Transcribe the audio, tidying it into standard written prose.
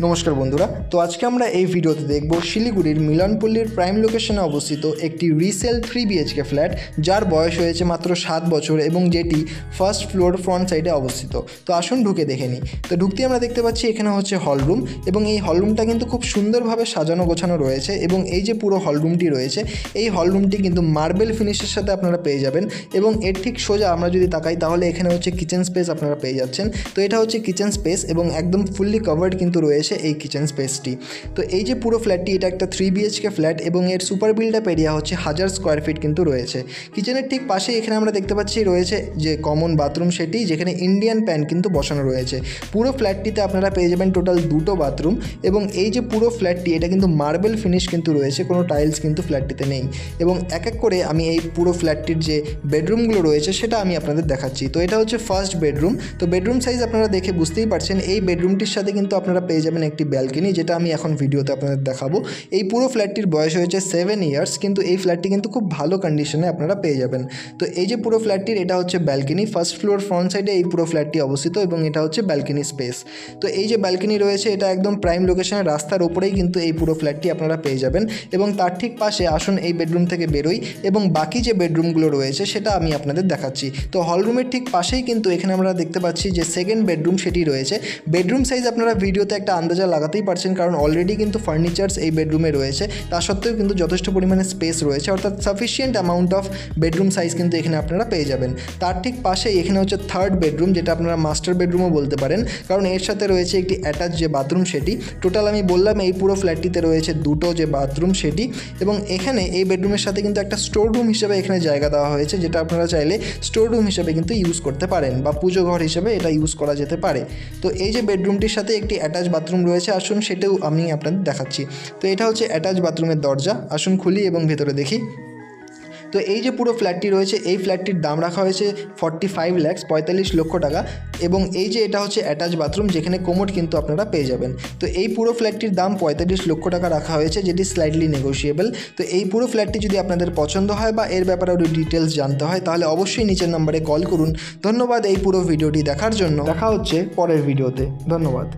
নমস্কার বন্ধুরা, তো আজকে আমরা এই ভিডিওতে দেখব শিলিগুড়ির মিলনপল্লীর প্রাইম লোকেশনে অবস্থিত একটি রিসেল 3 BHK ফ্ল্যাট, যার বয়স হয়েছে মাত্র 7 বছর এবং যেটি ফার্স্ট ফ্লোর ফ্রন্ট সাইডে অবস্থিত। তো আসুন ঢুকে দেখে নিই। তো ঢুকতে আমরা দেখতে পাচ্ছি এখানে হচ্ছে হলরুম, এবং এই হলরুমটা কিন্তু খুব সুন্দরভাবে সাজানো গোছানো রয়েছে। এবং এই যে পুরো হলরুমটি রয়েছে, এই হলরুমটি কিন্তু মার্বেল ফিনিশের সাথে আপনারা পেয়ে যাবেন। এবং এর ঠিক সোজা আমরা যদি তাকাই তাহলে এখানে হচ্ছে কিচেন স্পেস আপনারা পেয়ে যাচ্ছেন। তো এটা হচ্ছে কিচেন স্পেস এবং একদম ফুললি কভার্ড কিন্তু রয়েছে এই কিচেন স্পেসটি। তো এই যে পুরো ফ্ল্যাটটি, এটা একটা 3 BHK ফ্ল্যাট এবং এর সুপার বিল্ড আপ এরিয়া হচ্ছে 1000 স্কোয়ার ফিট কিন্তু রয়েছে। কিচেনের ঠিক পাশে এখানে আমরা দেখতে পাচ্ছি রয়েছে যে কমন বাথরুম সেটি, যেখানে ইন্ডিয়ান প্যান কিন্তু বসানো রয়েছে। পুরো ফ্ল্যাটটিতে আপনারা পেয়ে যাবেন টোটাল 2টো বাথরুম। এবং এই যে পুরো ফ্ল্যাটটি, এটা কিন্তু মার্বেল ফিনিশ কিন্তু রয়েছে, কোনো টাইলস কিন্তু ফ্ল্যাটটিতে নেই। এবং এক এক করে আমি এই পুরো ফ্ল্যাটটির যে বেডরুমগুলো রয়েছে সেটা আমি আপনাদের দেখাচ্ছি। তো এটা হচ্ছে ফার্স্ট বেডরুম। তো বেডরুম সাইজ আপনারা দেখে বুঝতেই পারছেন, এই বেডরুমটির সাথে কিন্তু আপনারা পেয়ে যাবেন একটি ব্যালকনি, যেটা আমি এখন ভিডিওতে আপনাদের দেখাবো। এই পুরো ফ্ল্যাটটির বয়স হয়েছে 7 ইয়ার্স, কিন্তু এই ফ্ল্যাটটি কিন্তু খুব ভালো কন্ডিশনে আপনারা পেয়ে যাবেন। তো এই যে পুরো ফ্ল্যাটটির এটা হচ্ছে ব্যালকনি, ফার্স্ট ফ্লোর ফ্রন্ট সাইডে এই পুরো ফ্ল্যাটটি অবস্থিত এবং এটা হচ্ছে ব্যালকনি স্পেস। তো এই যে ব্যালকনি রয়েছে, এটা একদম প্রাইম লোকেশনে রাস্তার ওপরেই কিন্তু এই পুরো ফ্ল্যাটটি আপনারা পেয়ে যাবেন। এবং তার ঠিক পাশে আসুন এই বেডরুম থেকে বেরোই এবং বাকি যে বেডরুমগুলো রয়েছে সেটা আমি আপনাদের দেখাচ্ছি। তো হলরুমের ঠিক পাশেই কিন্তু এখানে আমরা দেখতে পাচ্ছি যে সেকেন্ড বেডরুম সেটি রয়েছে। বেডরুম সাইজ আপনারা ভিডিওতে একটা আন্দাজা লাগাতেই পারছেন, কারণ অলরেডি কিন্তু ফার্নিচার্স এই বেডরুমে রয়েছে। তা সত্ত্বেও কিন্তু যথেষ্ট পরিমাণে স্পেস রয়েছে, অর্থাৎ sufficient amount of bedroom size কিন্তু এখানে আপনারা পেয়ে যাবেন। তার ঠিক পাশেই এখানে হচ্ছে থার্ড বেডরুম, যেটা আপনারা মাস্টার বেডরুমও বলতে পারেন, কারণ এর সাথে রয়েছে একটি অ্যাটাচ যে বাথরুম সেটি। টোটাল আমি বললাম এই পুরো ফ্ল্যাটটিতে রয়েছে 2টো যে বাথরুম সেটি। এবং এখানে এই বেডরুমের সাথে কিন্তু একটা স্টোর রুম হিসেবে এখানে জায়গা দেওয়া হয়েছে, যেটা আপনারা চাইলে স্টোর রুম হিসেবে কিন্তু ইউজ করতে পারেন বা পুজো ঘর হিসেবে এটা ইউজ করা যেতে পারে। তো এই যে বেডরুমটির সাথে একটি অ্যাটাচ বাথরুম রয়েছে, আসুন সেটাও আমি আপনাদের দেখাচ্ছি। তো এটা হচ্ছে অ্যাটাচ বাথরুমের দরজা, আসুন খুলি এবং ভেতরে দেখি। তো এই যে পুরো ফ্ল্যাটটি রয়েছে, এই ফ্ল্যাটটির দাম রাখা হয়েছে 45 লাখ 45 লক্ষ টাকা। এবং এই যে এটা হচ্ছে অ্যাটাচ বাথরুম, যেখানে কোমোড কিন্তু আপনারা পেয়ে যাবেন। তো এই পুরো ফ্ল্যাটটির দাম 45 লক্ষ টাকা রাখা হয়েছে, যেটি স্লাইটলি নেগোশিয়েবল। তো এই পুরো ফ্ল্যাটটি যদি আপনাদের পছন্দ হয় বা এর ব্যাপারে আরও ডিটেলস জানতে হয়, তাহলে অবশ্যই নিচের নাম্বারে কল করুন। ধন্যবাদ এই পুরো ভিডিওটি দেখার জন্য। দেখা হচ্ছে পরের ভিডিওতে। ধন্যবাদ।